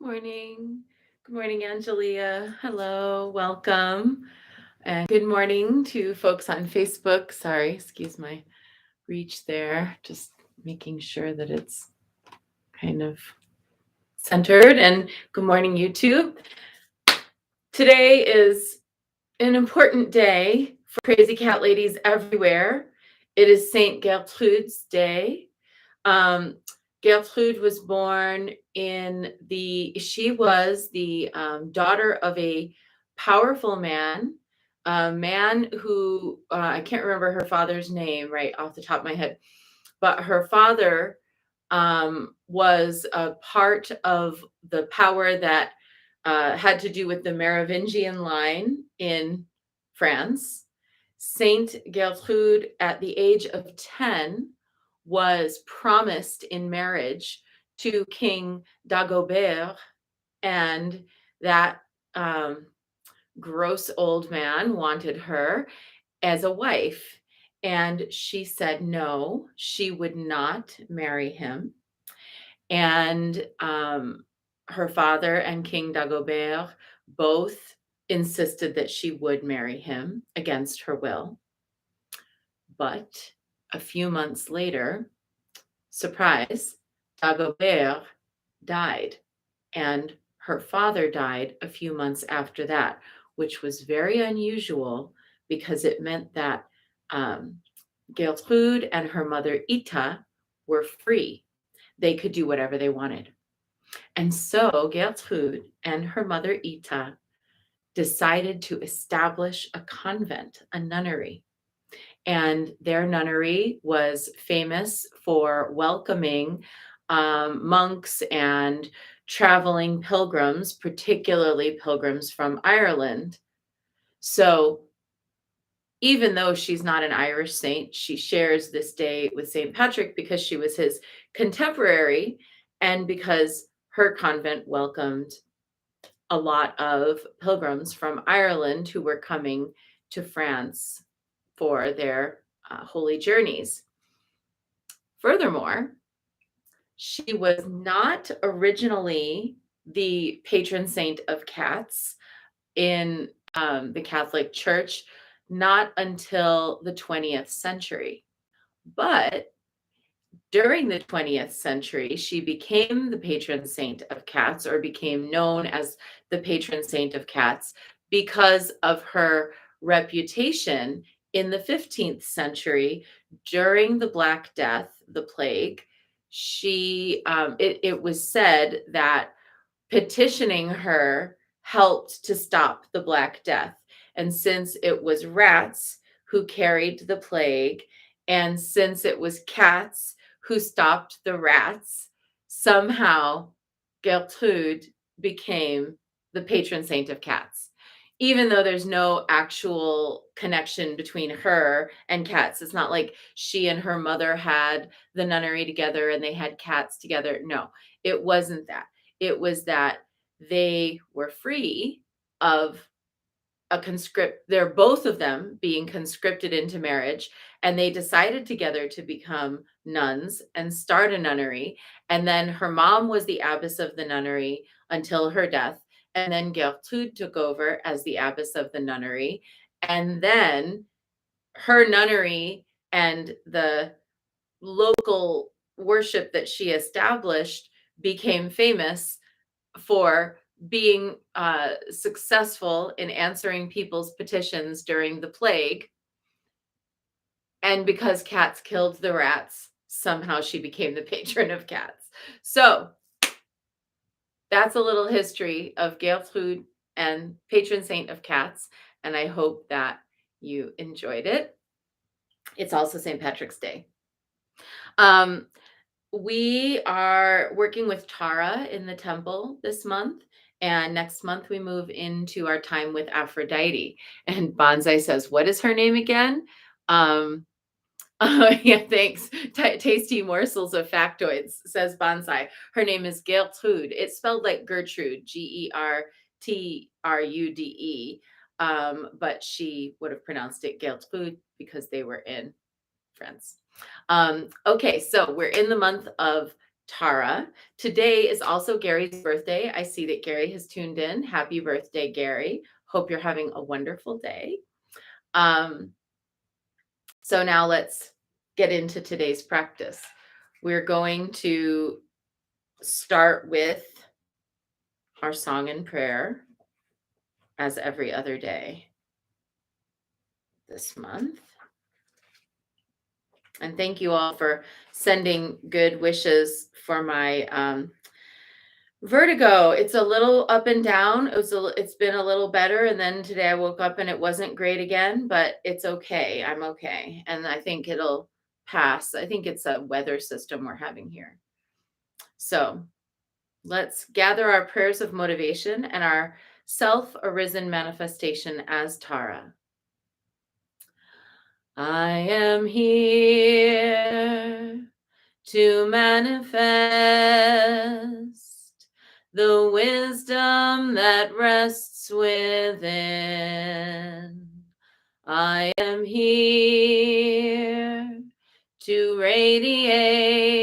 Morning. Good morning, Angelia. Hello, welcome. And good morning to folks on Facebook. Sorry, excuse my reach there. Just making sure that it's kind of centered. And good morning, YouTube. Today is an important day for crazy cat ladies everywhere. It is St. Gertrude's Day. Um, Gertrude was born she was the daughter of a powerful man, a man who, I can't remember her father's name right off the top of my head, but her father was a part of the power that had to do with the Merovingian line in France. Saint Gertrude, at the age of 10, was promised in marriage to King Dagobert, and that um, gross old man wanted her as a wife. And she said no, she would not marry him. And her father and King Dagobert both insisted that she would marry him against her will. But a few months later, surprise, Dagobert died. And her father died a few months after that, which was very unusual because it meant that um, Gertrude and her mother Ita were free. They could do whatever they wanted. And so Gertrude and her mother Ita decided to establish a convent, a nunnery. And their nunnery was famous for welcoming monks and traveling pilgrims, particularly pilgrims from Ireland. So even though she's not an Irish saint, she shares this day with St. Patrick because she was his contemporary and because her convent welcomed a lot of pilgrims from Ireland who were coming to France for their holy journeys. Furthermore, she was not originally the patron saint of cats in the Catholic Church, not until the 20th century. But during the 20th century, she became the patron saint of cats, or became known as the patron saint of cats, because of her reputation in the 15th century during the Black Death, the plague. It was said that petitioning her helped to stop the Black Death. And since it was rats who carried the plague, and since it was cats who stopped the rats, somehow Gertrude became the patron saint of cats. Even though there's no actual connection between her and cats. It's not like she and her mother had the nunnery together and they had cats together. No, it wasn't that. It was that they were free of they're both of them being conscripted into marriage, and they decided together to become nuns and start a nunnery. And then her mom was the abbess of the nunnery until her death, and then Gertrude took over as the abbess of the nunnery. And then her nunnery and the local worship that she established became famous for being successful in answering people's petitions during the plague. And because cats killed the rats, somehow she became the patron of cats. So that's a little history of Gertrude and patron saint of cats. And I hope that you enjoyed it. It's also St. Patrick's Day. We are working with Tara in the temple this month. And next month we move into our time with Aphrodite. And Bonsai says, what is her name again? Yeah, thanks. Tasty morsels of factoids, says Bonsai. Her name is Gertrude. It's spelled like Gertrude, Gertrude. But she would have pronounced it Gertrude because they were in France. Okay, so we're in the month of Tara. Today is also Gary's birthday. I see that Gary has tuned in. Happy birthday, Gary. Hope you're having a wonderful day. So now let's get into today's practice. We're going to start with our song and prayer as every other day this month. And thank you all for sending good wishes for my vertigo. It's a little up and down. It's been a little better, and then today I woke up and it wasn't great again, but it's okay. I'm okay, and I think it'll pass. I think it's a weather system we're having here. So let's gather our prayers of motivation and our self-arisen manifestation as Tara. I am here to manifest the wisdom that rests within. I am here to radiate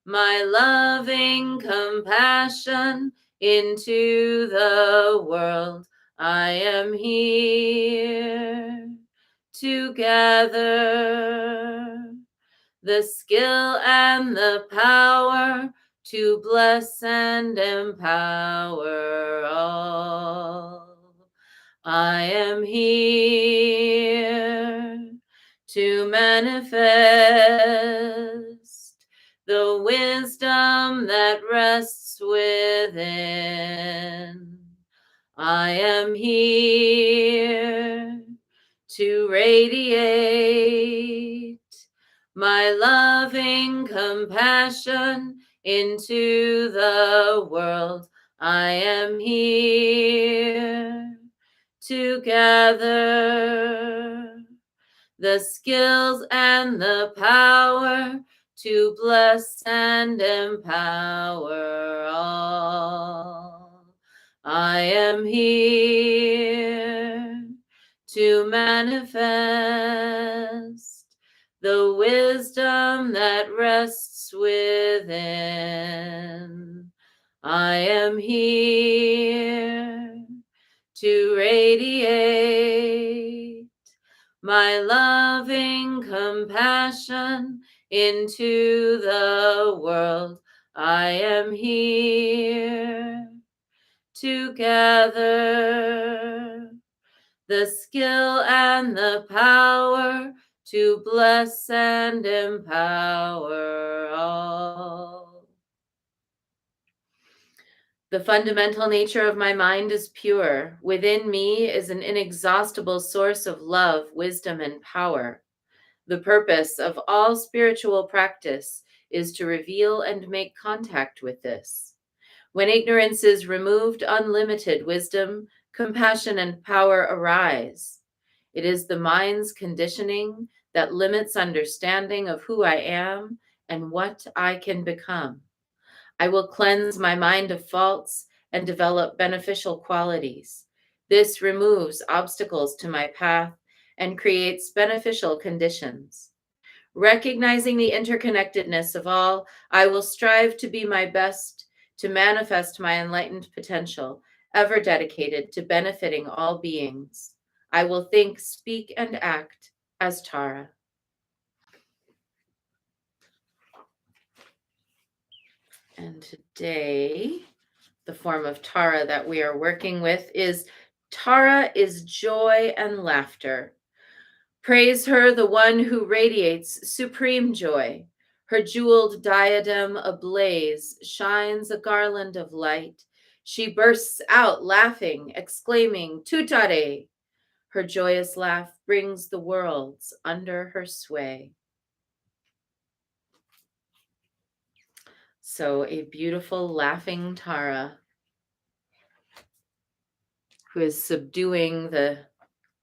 my loving compassion into the world. I am here to gather the skill and the power to bless and empower all. I am here to manifest the wisdom that rests within. I am here to radiate my loving compassion into the world. I am here to gather the skills and the power to bless and empower all. I am here to manifest the wisdom that rests within. I am here to radiate my loving compassion into the world. I am here to gather the skill and the power to bless and empower all. The fundamental nature of my mind is pure. Within me is an inexhaustible source of love, wisdom, and power. The purpose of all spiritual practice is to reveal and make contact with this. When ignorance is removed, unlimited wisdom, compassion, and power arise. It is the mind's conditioning that limits understanding of who I am and what I can become. I will cleanse my mind of faults and develop beneficial qualities. This removes obstacles to my path and creates beneficial conditions. Recognizing the interconnectedness of all, I will strive to be my best to manifest my enlightened potential, ever dedicated to benefiting all beings. I will think, speak, and act as Tara. And today, the form of Tara that we are working with is Tara is joy and laughter. Praise her, the one who radiates supreme joy. Her jeweled diadem ablaze shines a garland of light. She bursts out laughing, exclaiming, Tutare! Her joyous laugh brings the worlds under her sway. So a beautiful laughing Tara who is subduing the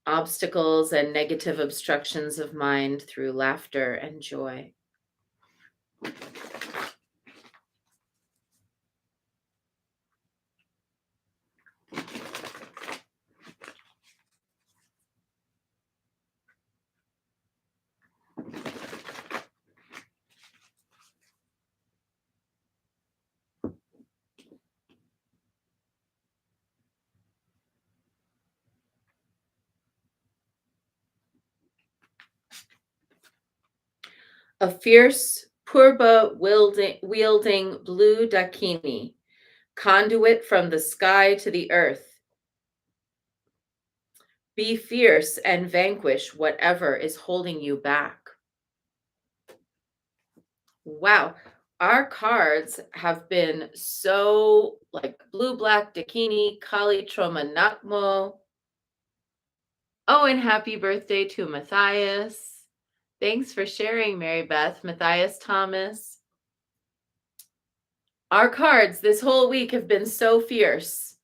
obstacles and negative obstructions of mind through laughter and joy. A fierce purba wielding blue dakini, conduit from the sky to the earth. Be fierce and vanquish whatever is holding you back. Wow. Our cards have been so like blue, black, dakini, kali, troma, nakmo. Oh, and happy birthday to Matthias. Thanks for sharing, Mary Beth, Matthias Thomas. Our cards this whole week have been so fierce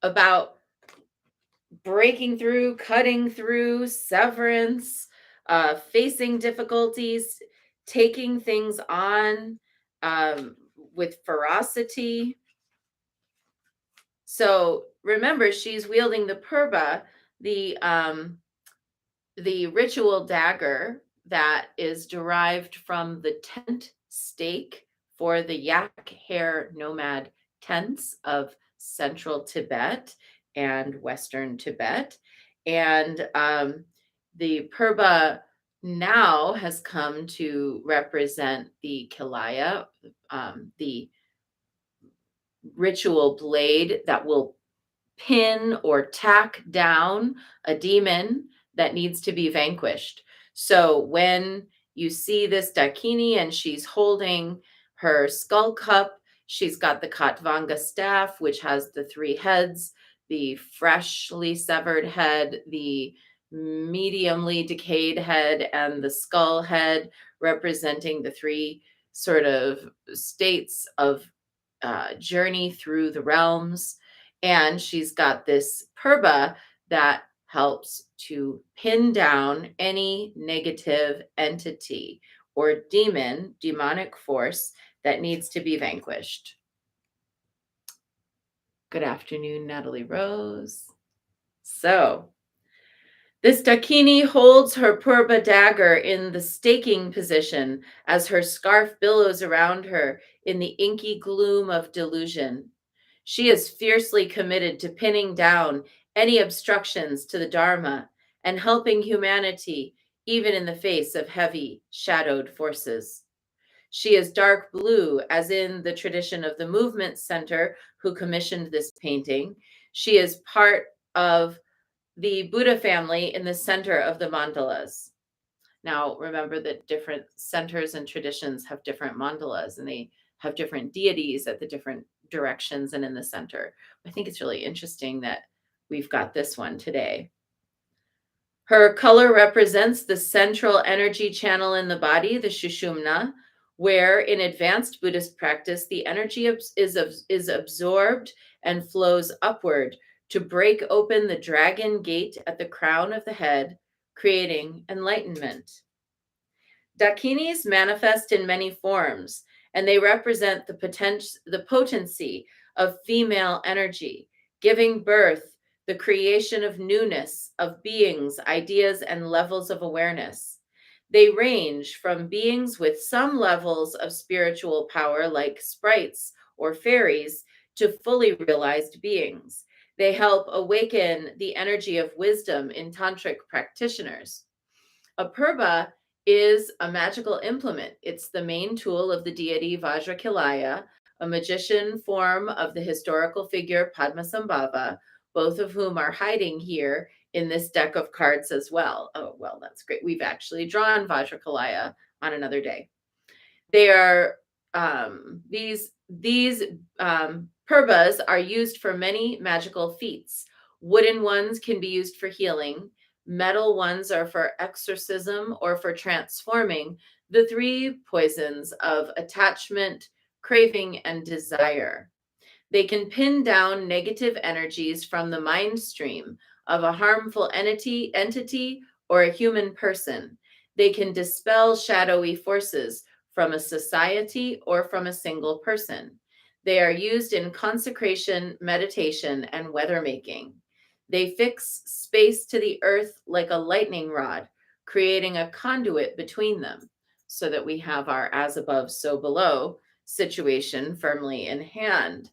about breaking through, cutting through, severance, facing difficulties, taking things on with ferocity. So remember, she's wielding the purba, the ritual dagger that is derived from the tent stake for the yak hair nomad tents of central Tibet and western Tibet. And the purba now has come to represent the kilaya, the ritual blade that will pin or tack down a demon that needs to be vanquished. So when you see this Dakini and she's holding her skull cup, she's got the Katvanga staff, which has the three heads, the freshly severed head, the mediumly decayed head, and the skull head, representing the three sort of states of journey through the realms. And she's got this purba that helps to pin down any negative entity or demonic force that needs to be vanquished. Good afternoon, Natalie Rose. So, this Dakini holds her purba dagger in the staking position as her scarf billows around her in the inky gloom of delusion. She is fiercely committed to pinning down any obstructions to the Dharma and helping humanity, even in the face of heavy, shadowed forces. She is dark blue, as in the tradition of the Movement Center, who commissioned this painting. She is part of the Buddha family in the center of the mandalas. Now, remember that different centers and traditions have different mandalas and they have different deities at the different directions and in the center. I think it's really interesting that we've got this one today. Her color represents the central energy channel in the body, the Shushumna, where in advanced Buddhist practice, the energy is absorbed and flows upward to break open the dragon gate at the crown of the head, creating enlightenment. Dakinis manifest in many forms, and they represent the potency of female energy, giving birth, the creation of newness, of beings, ideas, and levels of awareness. They range from beings with some levels of spiritual power, like sprites or fairies, to fully realized beings. They help awaken the energy of wisdom in tantric practitioners. A purba is a magical implement. It's the main tool of the deity Vajrakilaya, a magician form of the historical figure Padmasambhava, both of whom are hiding here in this deck of cards as well. Oh, well, that's great. We've actually drawn Vajrakilaya on another day. They are these purbas are used for many magical feats. Wooden ones can be used for healing. Metal ones are for exorcism or for transforming the three poisons of attachment, craving, and desire. They can pin down negative energies from the mind stream of a harmful entity or a human person. They can dispel shadowy forces from a society or from a single person. They are used in consecration, meditation, and weather making. They fix space to the earth like a lightning rod, creating a conduit between them so that we have our as above, so below situation firmly in hand.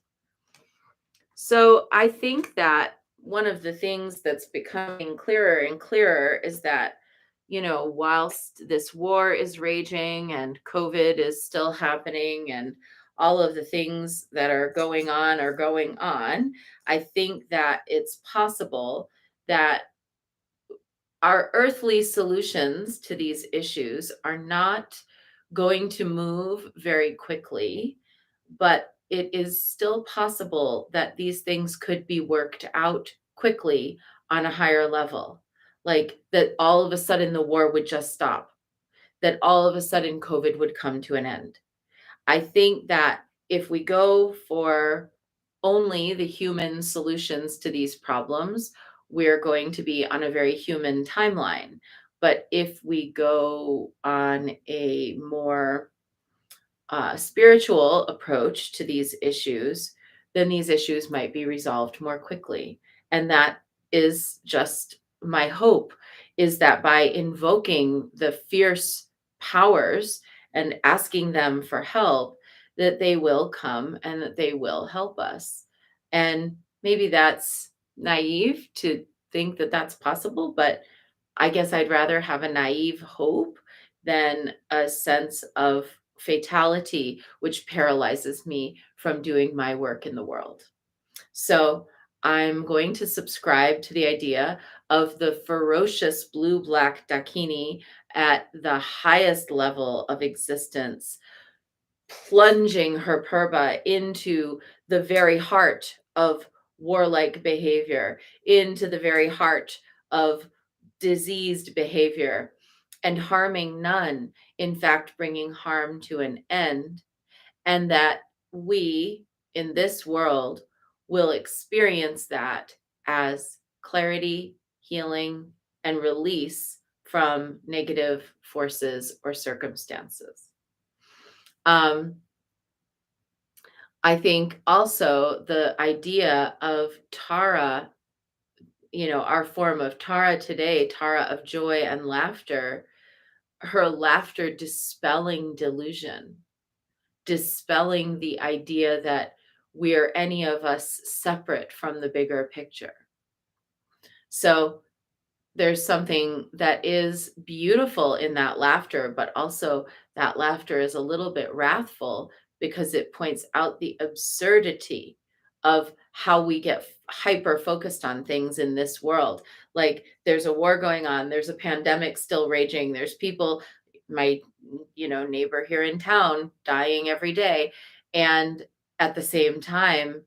So I think that one of the things that's becoming clearer and clearer is that, whilst this war is raging and COVID is still happening and all of the things that are going on, I think that it's possible that our earthly solutions to these issues are not going to move very quickly, but it is still possible that these things could be worked out quickly on a higher level. Like that all of a sudden the war would just stop, that all of a sudden COVID would come to an end. I think that if we go for only the human solutions to these problems, we're going to be on a very human timeline. But if we go on a more spiritual approach to these issues, then these issues might be resolved more quickly. And that is just my hope, is that by invoking the fierce powers and asking them for help, that they will come and that they will help us. And maybe that's naive to think that that's possible, but I guess I'd rather have a naive hope than a sense of fatality, which paralyzes me from doing my work in the world. So I'm going to subscribe to the idea of the ferocious blue black Dakini at the highest level of existence, plunging her purba into the very heart of warlike behavior, into the very heart of diseased behavior, and harming none, in fact, bringing harm to an end, and that we in this world will experience that as clarity, healing, and release from negative forces or circumstances. I think also the idea of Tara, our form of Tara today, Tara of joy and laughter, her laughter dispelling delusion, dispelling the idea that we're any of us separate from the bigger picture. So there's something that is beautiful in that laughter, but also that laughter is a little bit wrathful because it points out the absurdity of how we get hyper focused on things in this world. Like there's a war going on, there's a pandemic still raging, there's people, my neighbor here in town dying every day, and at the same time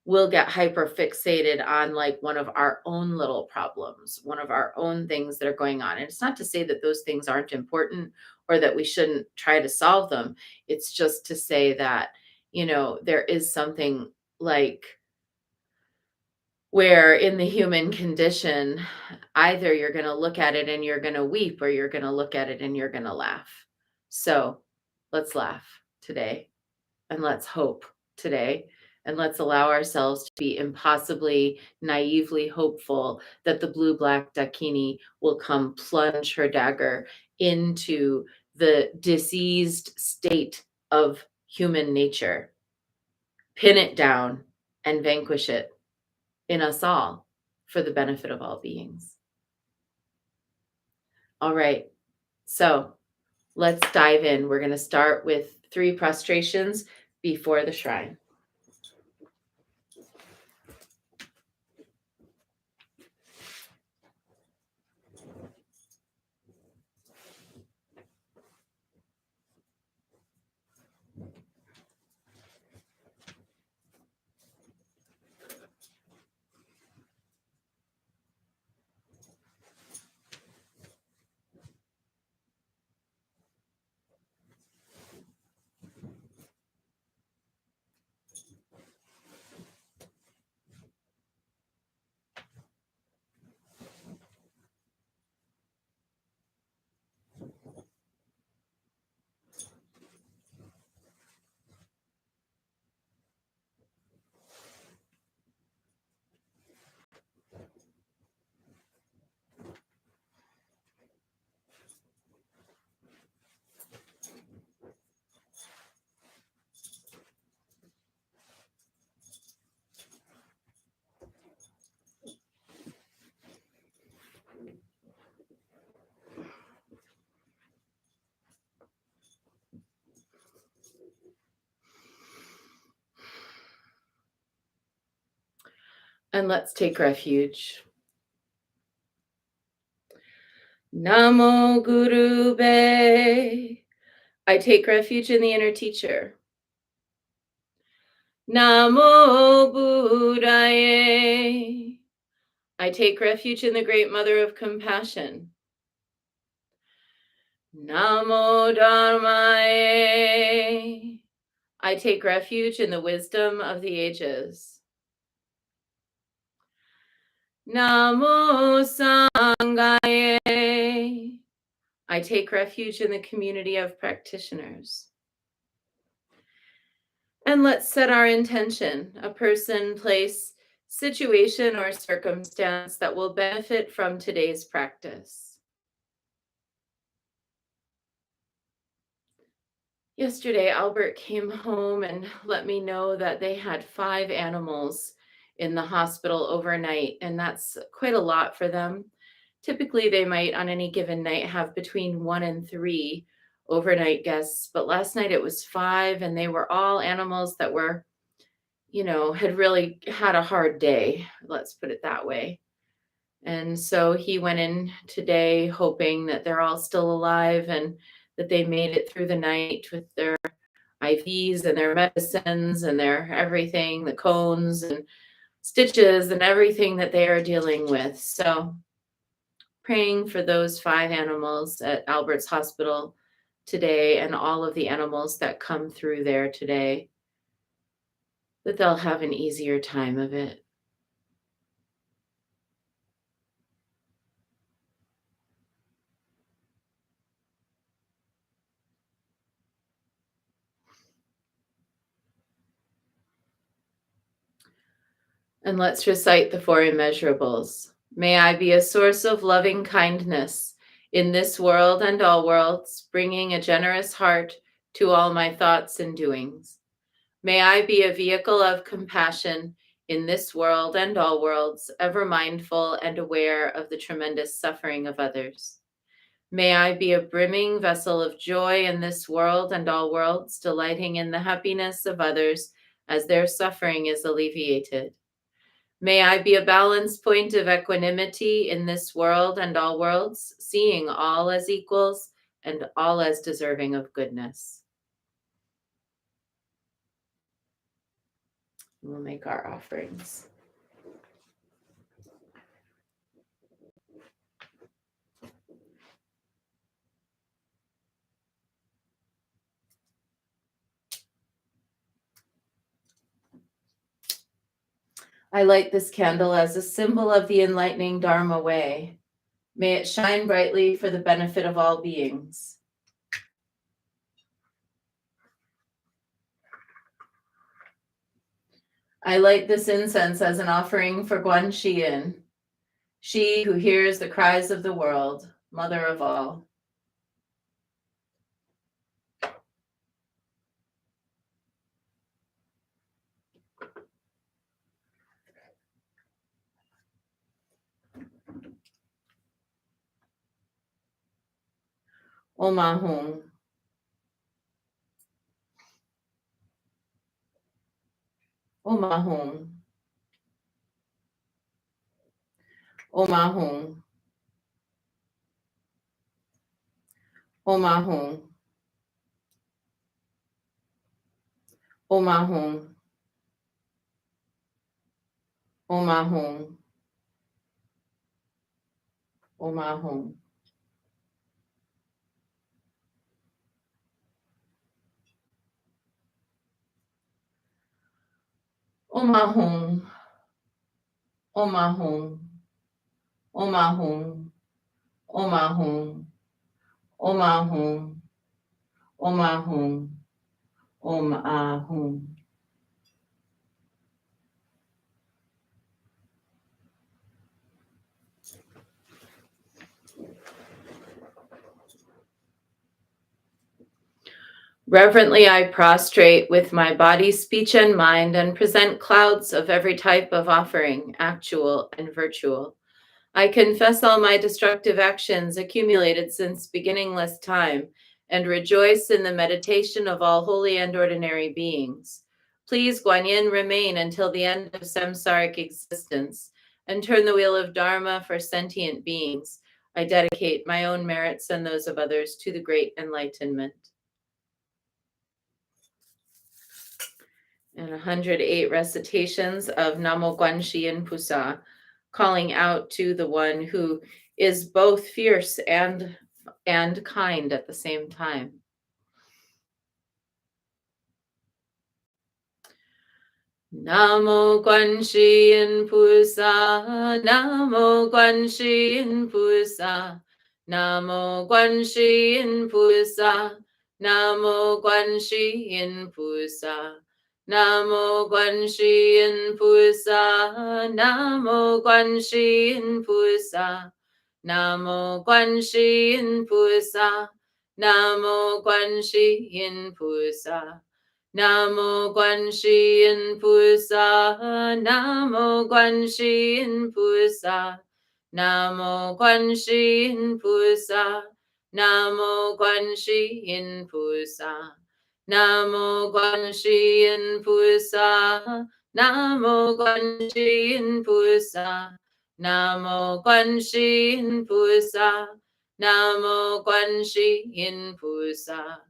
we'll get hyper fixated on like one of our own little problems, one of our own things that are going on. And it's not to say that those things aren't important or that we shouldn't try to solve them. It's just to say that, there is something like where in the human condition, either you're going to look at it and you're going to weep, or you're going to look at it and you're going to laugh. So let's laugh today, and let's hope today, and let's allow ourselves to be impossibly naively hopeful that the blue black Dakini will come plunge her dagger into the diseased state of human nature, pin it down, and vanquish it in us all for the benefit of all beings. All right, so let's dive in. We're going to start with 3 prostrations before the shrine. And let's take refuge. Namo Guru Be. I take refuge in the inner teacher. Namo Buddhaye. I take refuge in the great mother of compassion. Namo Dharmaye. I take refuge in the wisdom of the ages. Namo Sanghaye. I take refuge in the community of practitioners. And let's set our intention, a person, place, situation, or circumstance that will benefit from today's practice. Yesterday, Albert came home and let me know that they had 5 animals in the hospital overnight, and that's quite a lot for them. Typically, they might on any given night have between 1 and 3 overnight guests, but last night it was 5, and they were all animals that were, had really had a hard day, let's put it that way. And so he went in today hoping that they're all still alive and that they made it through the night with their IVs and their medicines and their everything, the cones and stitches and everything that they are dealing with. So praying for those 5 animals at Albert's hospital today and all of the animals that come through there today, that they'll have an easier time of it. And let's recite the Four Immeasurables. May I be a source of loving kindness in this world and all worlds, bringing a generous heart to all my thoughts and doings. May I be a vehicle of compassion in this world and all worlds, ever mindful and aware of the tremendous suffering of others. May I be a brimming vessel of joy in this world and all worlds, delighting in the happiness of others as their suffering is alleviated. May I be a balanced point of equanimity in this world and all worlds, seeing all as equals and all as deserving of goodness. We'll make our offerings. I light this candle as a symbol of the enlightening Dharma way. May it shine brightly for the benefit of all beings. I light this incense as an offering for Guan Xiyin, she who hears the cries of the world, mother of all. Om Ahum. Om Ahum. Om Ahum. Om Ahum. Om Ahum. Om Ahum. Om Ahum. Om Ahum. Om Ahum. Om Ahum. Om Ahum. Om Ahum. Om Ahum. Om Ahum. Reverently, I prostrate with my body, speech, and mind and present clouds of every type of offering, actual and virtual. I confess all my destructive actions accumulated since beginningless time and rejoice in the meditation of all holy and ordinary beings. Please, Guanyin, remain until the end of samsaric existence and turn the wheel of Dharma for sentient beings. I dedicate my own merits and those of others to the great enlightenment. And 108 recitations of Namo Guanxi Pusa, calling out to the one who is both fierce and kind at the same time. Namo Guanxi Pusa, Namo Guanxi Pusa, Namo Guanxi Pusa, Namo Guanxi Pusa, Namo Guanxi Pusa, Namo Guanxi Pusa, Namo Guanxi Pusa, Namo Guanxi Pusa. Namo Guanxi Pusa, Namo Guanxi Pusa, Namo Guanxi Pusa, Namo Guanxi Pusa, Namo Guanxi Pusa, Namo Guanxi Pusa, Namo Guanxi Pusa, Namo Guanxi Pusa.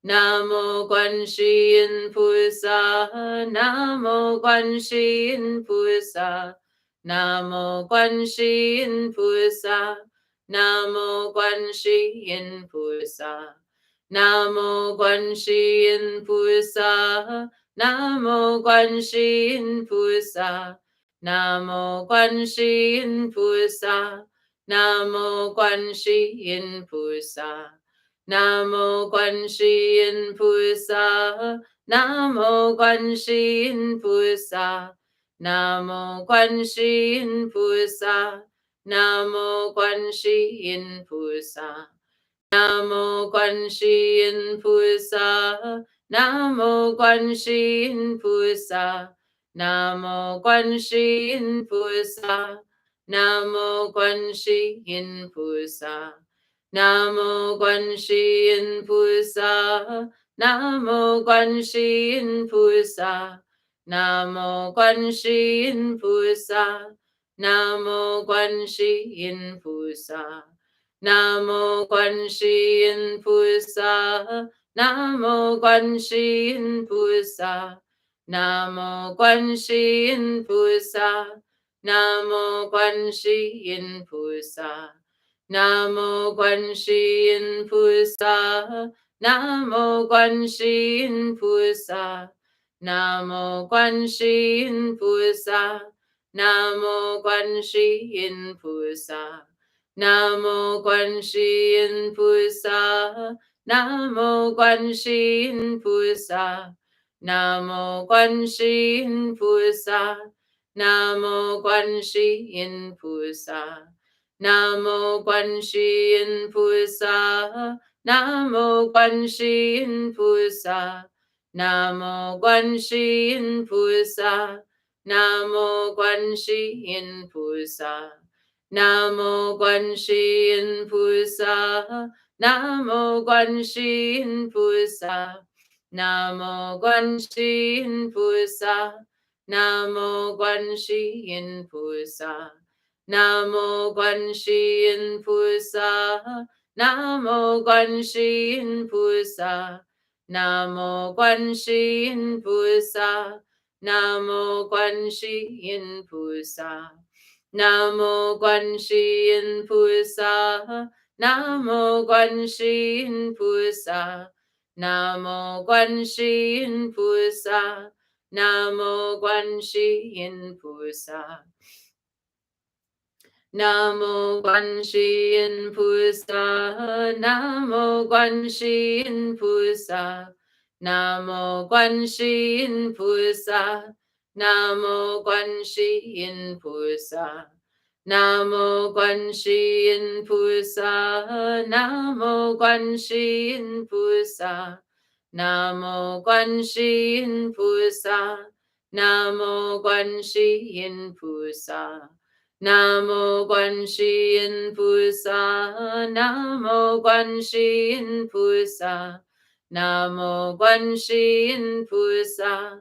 Namo Guanxi Pusa, Namo Guanxi Pusa, Namo Guanxi Pusa, Namo Guanxi Pusa, Namo Guanxi Pusa, Namo Guanxi Pusa, Namo Guanxi Pusa, Namo Guanxi Pusa. Namo Guanxi Pusa, Namo Guanxi Pusa, Namo Guanxi Pusa, Namo Guanxi Pusa, Namo Guanxi Pusa, Namo Guanxi Pusa, Namo Guanxi Pusa, Namo Guanxi Pusa. Namo Guanxi Pusa, Namo Guanxi Pusa, Namo Guanxi Pusa, Namo Guanxi Pusa, Namo Guanxi Pusa, Namo Guanxi Pusa, Namo Guanxi Pusa, Namo Guanxi Pusa. Namo Guanxi Pusa, Namo Guanxi Pusa, Namo Guanxi Pusa, Namo Guanxi Pusa, Namo Guanxi Pusa, Namo Guanxi Pusa, Namo Guanxi Pusa, Namo Guanxi Pusa. Namo Guanxi Pusa, Namo Guanxi Pusa, Namo Guanxi Pusa, Namo Guanxi Pusa, Namo Guanxi Pusa, Namo Guanxi Pusa, Namo Guanxi Pusa, Namo Guanxi Pusa. Namo Guanxi Pusa, Namo Guanxi Pusa, Namo Guanxi Pusa, Namo Guanxi Pusa, Namo Guanxi Pusa, Namo Guanxi Pusa, Namo Guanxi Pusa, Namo Guanxi Pusa. Namo Guanxi Pusa, Namo Guanxi Pusa, Namo Guanxi Pusa, Namo Guanxi Pusa, Namo Guanxi Pusa, Namo Guanxi Pusa, Namo Guanxi Pusa, Namo Guanxi Pusa. Namo Guanxi Pusa, Namo Guanxi Pusa, Namo Guanxi Pusa,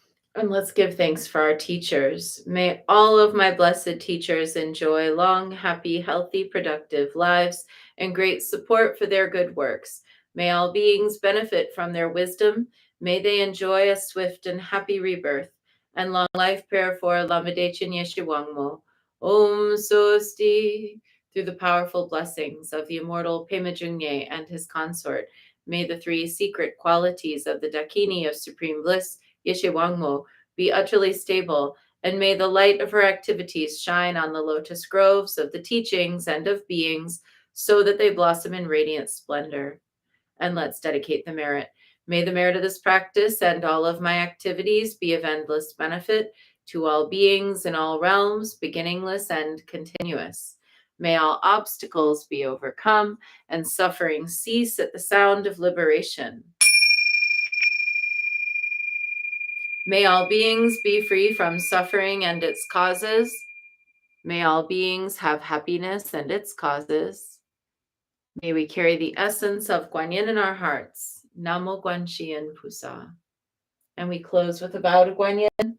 And let's give thanks for our teachers. May all of my blessed teachers enjoy long, happy, healthy, productive lives and great support for their good works. May all beings benefit from their wisdom. May they enjoy a swift and happy rebirth. And long life prayer for Lama Dechin Yeshiwangmo. Om Sosti. Through the powerful blessings of the immortal Pema Jungye and his consort, may the three secret qualities of the Dakini of supreme bliss, Yeshewangmo, be utterly stable, and may the light of her activities shine on the lotus groves of the teachings and of beings, so that they blossom in radiant splendor. And let's dedicate the merit. May the merit of this practice and all of my activities be of endless benefit to all beings in all realms, beginningless and continuous. May all obstacles be overcome and suffering cease at the sound of liberation. May all beings be free from suffering and its causes. May all beings have happiness and its causes. May we carry the essence of Guanyin in our hearts. Namo Guanxian Pusa. And we close with a bow to Guanyin,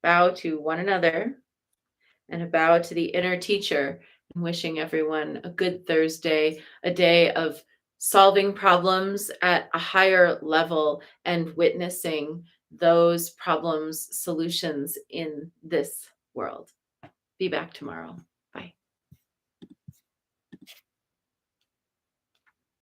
bow to one another, and a bow to the inner teacher, and wishing everyone a good Thursday, a day of solving problems at a higher level and witnessing those problems, solutions in this world. Be back tomorrow.